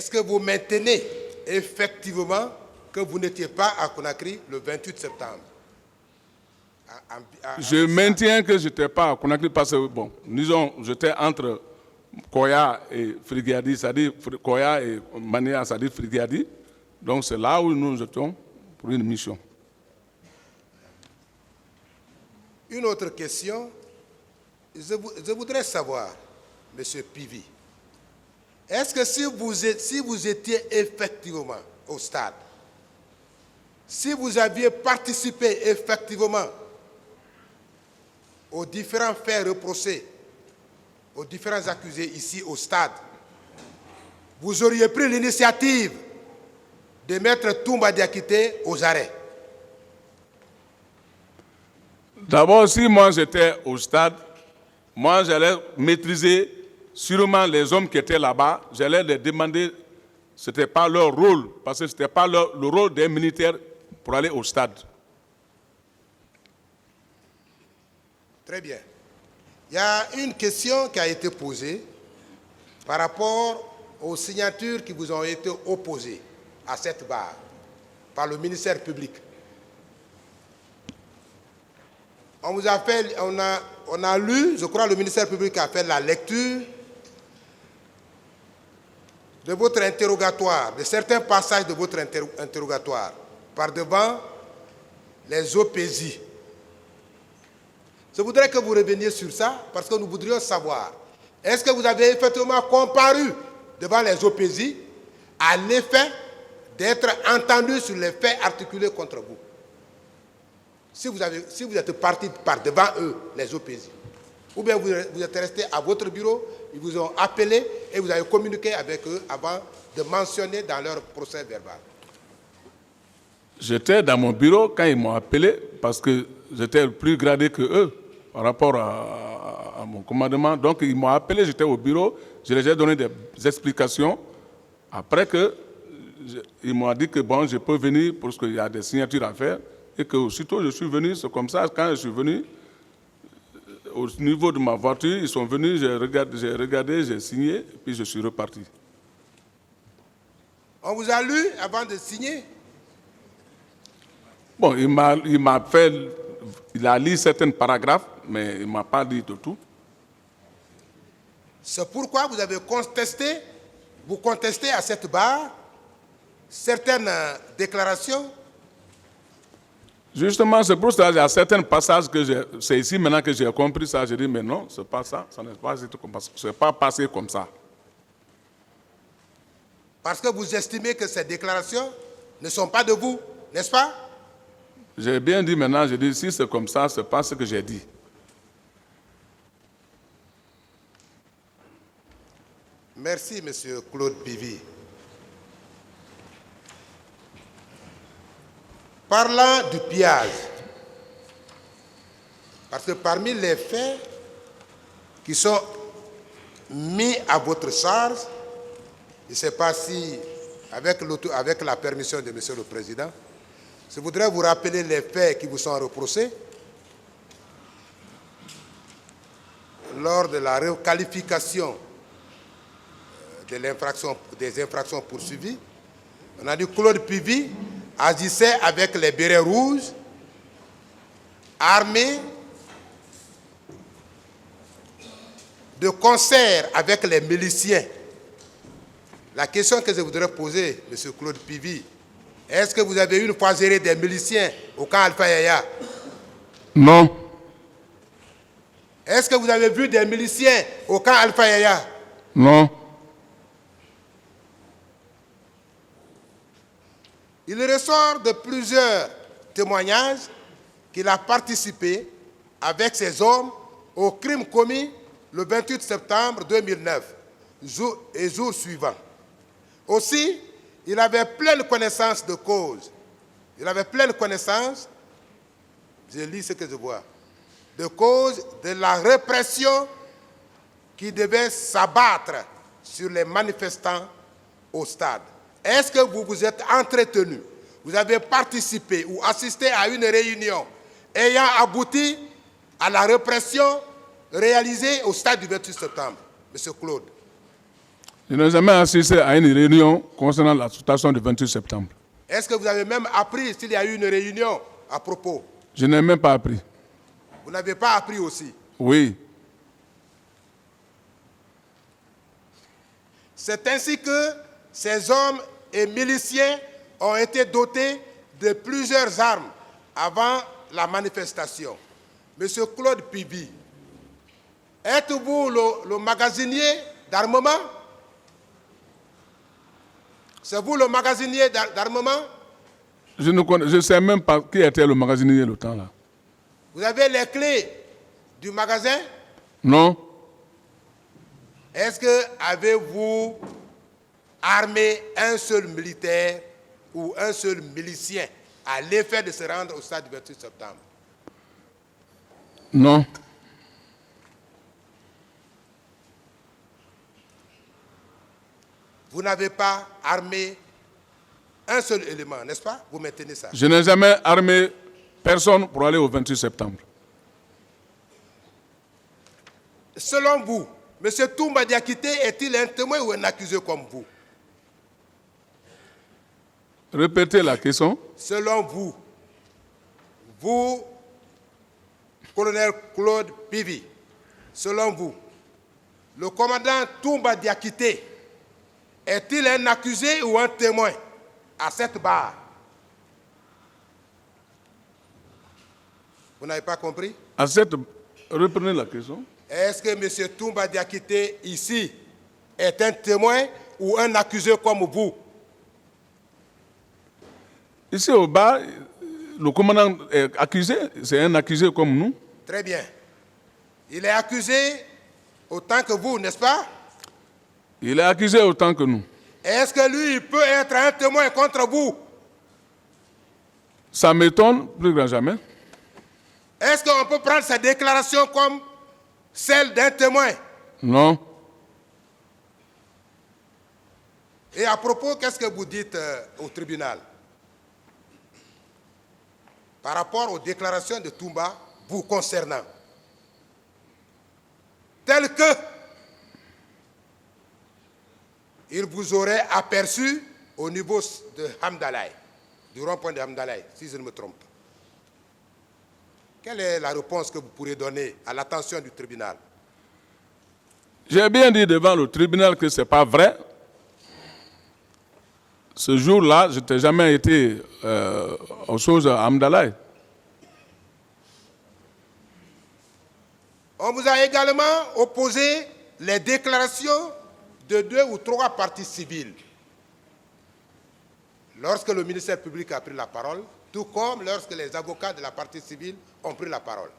est-ce que vous maintenez effectivement que vous n'étiez pas à Conakry le 28 septembre? Je maintiens que je n'étais pas à Conakry parce que, bon, disons, j'étais entre Koya et Frigiadi, c'est-à-dire Koya et Mania, c'est-à-dire Frigiadi. Donc c'est là où nous étions pour une mission. Une autre question, je voudrais savoir, M. Pivi, est-ce que si vous étiez effectivement au stade, si vous aviez participé effectivement aux différents faits reprochés, aux différents accusés ici au stade, vous auriez pris l'initiative de mettre Toumba Diakité aux arrêts? D'abord, si moi j'étais au stade, moi j'allais maîtriser sûrement les hommes qui étaient là-bas, j'allais les demander, ce n'était pas leur rôle, parce que ce n'était pas le rôle des militaires pour aller au stade. Très bien. Il y a une question qui a été posée par rapport aux signatures qui vous ont été opposées à cette barre par le ministère public. On a lu, je crois le ministère public a fait la lecture de votre interrogatoire, de certains passages de votre interrogatoire, par devant les OPJ. Je voudrais que vous reveniez sur ça, parce que nous voudrions savoir, est-ce que vous avez effectivement comparu devant les OPJ à l'effet d'être entendu sur les faits articulés contre vous? Si vous êtes parti par devant eux, les OPJ, ou bien vous êtes resté à votre bureau, ils vous ont appelé et vous avez communiqué avec eux avant de mentionner dans leur procès verbal. J'étais dans mon bureau quand ils m'ont appelé parce que j'étais plus gradé que eux par rapport à mon commandement. Donc ils m'ont appelé, j'étais au bureau, je leur ai donné des explications. Après ils m'ont dit que bon, je peux venir parce qu'il y a des signatures à faire. Et que aussitôt je suis venu, c'est comme ça, quand je suis venu, au niveau de ma voiture, ils sont venus, j'ai regardé, j'ai signé, puis je suis reparti. On vous a lu avant de signer? Bon, il a lu certains paragraphes, mais il ne m'a pas dit de tout. C'est pourquoi vous avez contesté à cette barre certaines déclarations? Justement, c'est pour ça qu'il y a certains passages c'est ici maintenant que j'ai compris ça. J'ai dit, mais non, ce n'est pas ça, ça n'est pas passé comme ça. Parce que vous estimez que ces déclarations ne sont pas de vous, n'est-ce pas? J'ai bien dit maintenant, j'ai dit, si c'est comme ça, ce n'est pas ce que j'ai dit. Merci, M. Claude Pivi. Parlant du pillage, parce que parmi les faits qui sont mis à votre charge, je ne sais pas si, avec la permission de M. le Président, je voudrais vous rappeler les faits qui vous sont reprochés lors de la requalification des infractions poursuivies. On a dit que Claude Pivi agissait avec les bérets rouges, armés, de concert avec les miliciens. La question que je voudrais poser, M. Claude Pivi, est-ce que vous avez une fois géré des miliciens au camp Alpha Yaya? Non. Est-ce que vous avez vu des miliciens au camp Alpha Yaya? Non. Il ressort de plusieurs témoignages qu'il a participé avec ses hommes au crime commis le 28 septembre 2009 et jour suivant. Aussi, il avait pleine connaissance de cause. Il avait pleine connaissance, je lis ce que je vois, de cause de la répression qui devait s'abattre sur les manifestants au stade. Est-ce que vous vous êtes entretenu, vous avez participé ou assisté à une réunion ayant abouti à la répression réalisée au stade du 28 septembre, M. Claude? Je n'ai jamais assisté à une réunion concernant la situation du 28 septembre. Est-ce que vous avez même appris s'il y a eu une réunion à propos? Je n'ai même pas appris. Vous n'avez pas appris aussi? Oui. C'est ainsi que ces hommes et miliciens ont été dotés de plusieurs armes avant la manifestation. Monsieur Claude Pibi, êtes-vous le magasinier d'armement? C'est vous le magasinier d'armement? Je ne sais même pas qui était le magasinier le temps là. Vous avez les clés du magasin? Non. Est-ce que avez-vous armé un seul militaire ou un seul milicien à l'effet de se rendre au stade du 28 septembre? Non. Vous n'avez pas armé un seul élément, n'est-ce pas? Vous maintenez ça. Je n'ai jamais armé personne pour aller au 28 septembre. Selon vous, M. Toumba Diakité est-il un témoin ou un accusé comme vous? Répétez la question. Selon vous, vous, colonel Claude Pivi, selon vous, le commandant Toumba Diakité est-il un accusé ou un témoin à cette barre? Vous n'avez pas compris? Reprenez la question. Est-ce que M. Toumba Diakité, ici, est un témoin ou un accusé comme vous? Ici au bas, le commandant est accusé, c'est un accusé comme nous. Très bien. Il est accusé autant que vous, n'est-ce pas? Il est accusé autant que nous. Est-ce que lui, il peut être un témoin contre vous? Ça m'étonne, plus grand jamais. Est-ce qu'on peut prendre sa déclaration comme celle d'un témoin? Non. Et à propos, qu'est-ce que vous dites au tribunal par rapport aux déclarations de Toumba vous concernant? Tel que il vous aurait aperçu au niveau de Hamdalaï, du rond-point de Hamdalaï, si je ne me trompe pas. Quelle est la réponse que vous pourrez donner à l'attention du tribunal? J'ai bien dit devant le tribunal que ce n'est pas vrai. Ce jour-là, je n'ai jamais été aux choses à Hamdalaï. On vous a également opposé les déclarations de 2 ou 3 parties civiles. Lorsque le ministère public a pris la parole, tout comme lorsque les avocats de la partie civile ont pris la parole.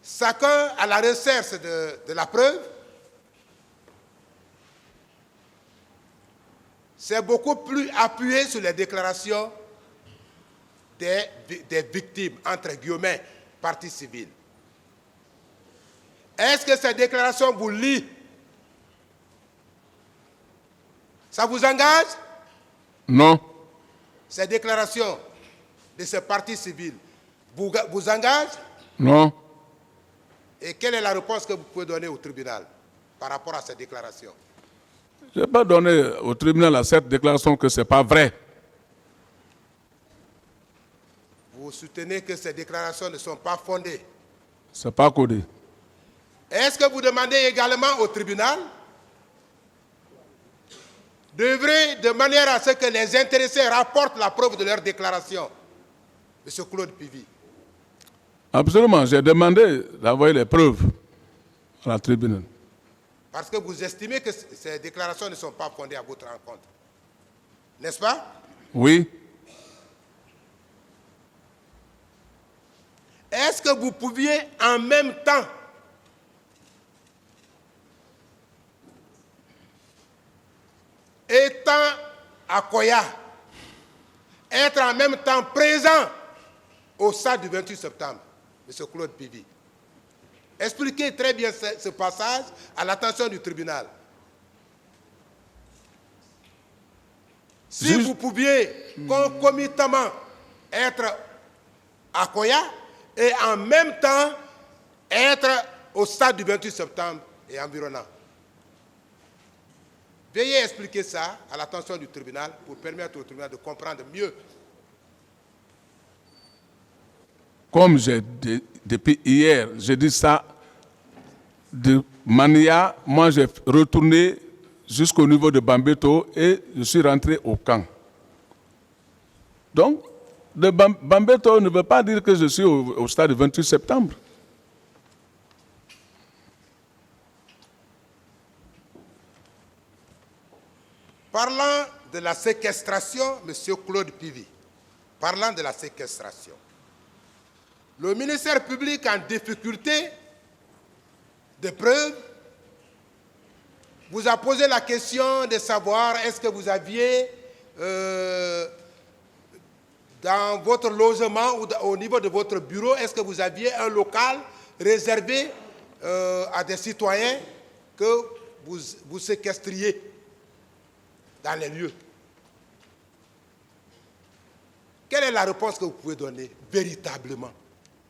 Chacun à la recherche de la preuve s'est beaucoup plus appuyé sur les déclarations des victimes, entre guillemets, partie civile. Est-ce que ces déclarations vous lient? Ça vous engage? Non. Ces déclarations de ces partis civils vous engagent? Non. Et quelle est la réponse que vous pouvez donner au tribunal par rapport à ces déclarations? Je n'ai pas donné au tribunal à cette déclaration que ce n'est pas vrai. Vous soutenez que ces déclarations ne sont pas fondées? Ce n'est pas codé. Est-ce que vous demandez également au tribunal d'œuvrer de manière à ce que les intéressés rapportent la preuve de leur déclaration? Monsieur Claude Pivi. Absolument, j'ai demandé d'envoyer les preuves à la tribunal. Parce que vous estimez que ces déclarations ne sont pas fondées à votre rencontre. N'est-ce pas? Oui. Est-ce que vous pouviez en même temps étant à Koya, être en même temps présent au stade du 28 septembre, M. Claude Pivi? Expliquez très bien ce passage à l'attention du tribunal. Si vous pouviez concomitamment être à Koya et en même temps être au stade du 28 septembre, et environnants. Veuillez expliquer ça à l'attention du tribunal pour permettre au tribunal de comprendre mieux. Comme depuis hier, j'ai dit ça de Mania, moi j'ai retourné jusqu'au niveau de Bambeto et je suis rentré au camp. Donc, de Bambeto ne veut pas dire que je suis au stade du 28 septembre. Parlant de la séquestration, M. Claude Pivy, parlant de la séquestration, le ministère public en difficulté de preuves vous a posé la question de savoir est-ce que vous aviez dans votre logement ou au niveau de votre bureau, est-ce que vous aviez un local réservé à des citoyens que vous séquestriez dans les lieux. Quelle est la réponse que vous pouvez donner véritablement?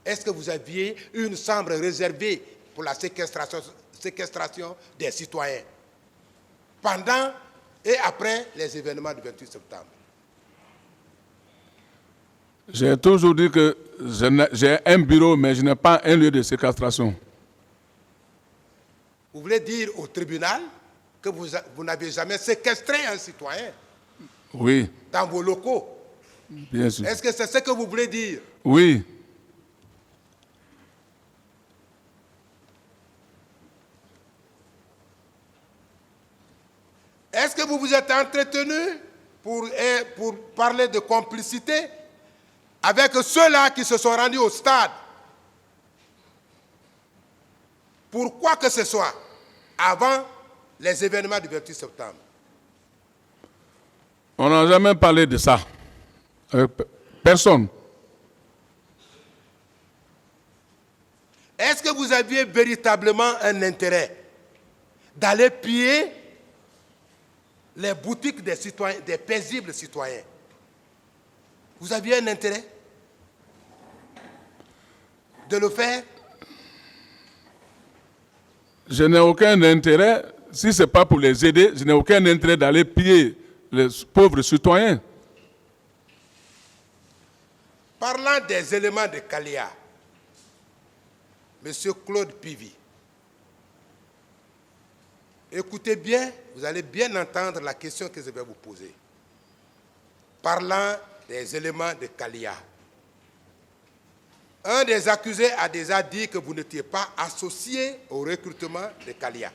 Est-ce que vous aviez une chambre réservée pour la séquestration des citoyens pendant et après les événements du 28 septembre? J'ai toujours dit que j'ai un bureau, mais je n'ai pas un lieu de séquestration. Vous voulez dire au tribunal que vous n'avez jamais séquestré un citoyen? Oui. Dans vos locaux? Bien sûr. Est-ce que c'est ce que vous voulez dire? Oui. Est-ce que vous vous êtes entretenu pour parler de complicité avec ceux-là qui se sont rendus au stade pour quoi que ce soit avant les événements du 28 septembre? On n'a jamais parlé de ça. Personne. Est-ce que vous aviez véritablement un intérêt d'aller piller les boutiques des citoyens, des paisibles citoyens? Vous aviez un intérêt de le faire? Je n'ai aucun intérêt, si ce n'est pas pour les aider, je n'ai aucun intérêt d'aller piller les pauvres citoyens. Parlant des éléments de Kalia, M. Claude Pivy, écoutez bien, vous allez bien entendre la question que je vais vous poser. Parlant des éléments de Kalia, un des accusés a déjà dit que vous n'étiez pas associé au recrutement de Kalia.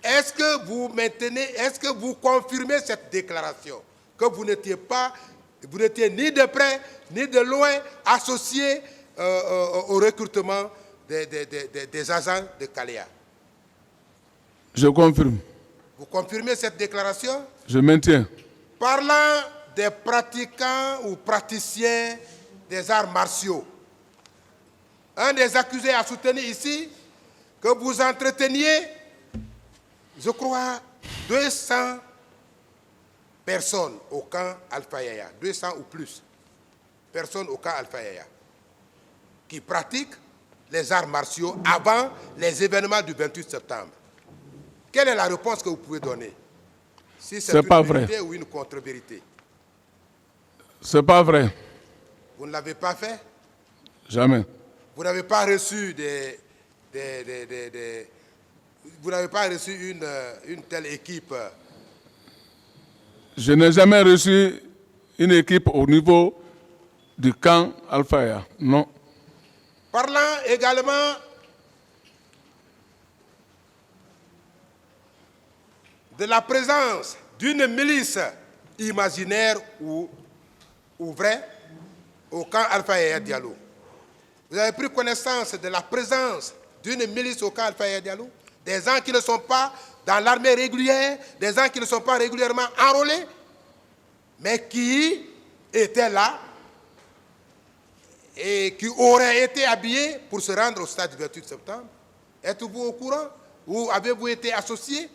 Est-ce que vous maintenez, est-ce que vous confirmez cette déclaration, que vous n'étiez ni de près ni de loin associé au recrutement des agents de Kalia? Je confirme. Vous confirmez cette déclaration? Je maintiens. Parlant des pratiquants ou praticiens des arts martiaux, un des accusés a soutenu ici que vous entreteniez, je crois, 200 personnes au camp Alpha Yaya, 200 ou plus personnes au camp Alpha Yaya, qui pratiquent les arts martiaux avant les événements du 28 septembre. Quelle est la réponse que vous pouvez donner? Si c'est une vérité ou une contre-vérité? C'est pas vrai. Vous ne l'avez pas fait? Jamais. Vous n'avez pas reçu vous n'avez pas reçu une telle équipe? Je n'ai jamais reçu une équipe au niveau du camp Alpha. Non. Parlant également de la présence d'une milice imaginaire ou vraie au camp Alpha Yaya Diallo. Vous avez pris connaissance de la présence d'une milice au camp Alpha Yaya Diallo? Des gens qui ne sont pas dans l'armée régulière, des gens qui ne sont pas régulièrement enrôlés, mais qui étaient là et qui auraient été habillés pour se rendre au stade du 28 septembre. Êtes-vous au courant? Ou avez-vous été associé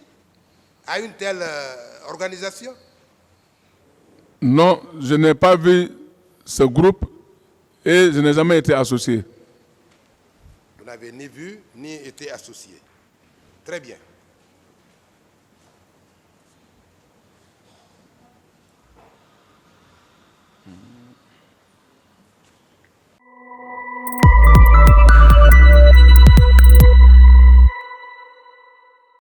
à une telle organisation? Non, je n'ai pas vu ce groupe et je n'ai jamais été associé. Vous n'avez ni vu ni été associé. Très bien.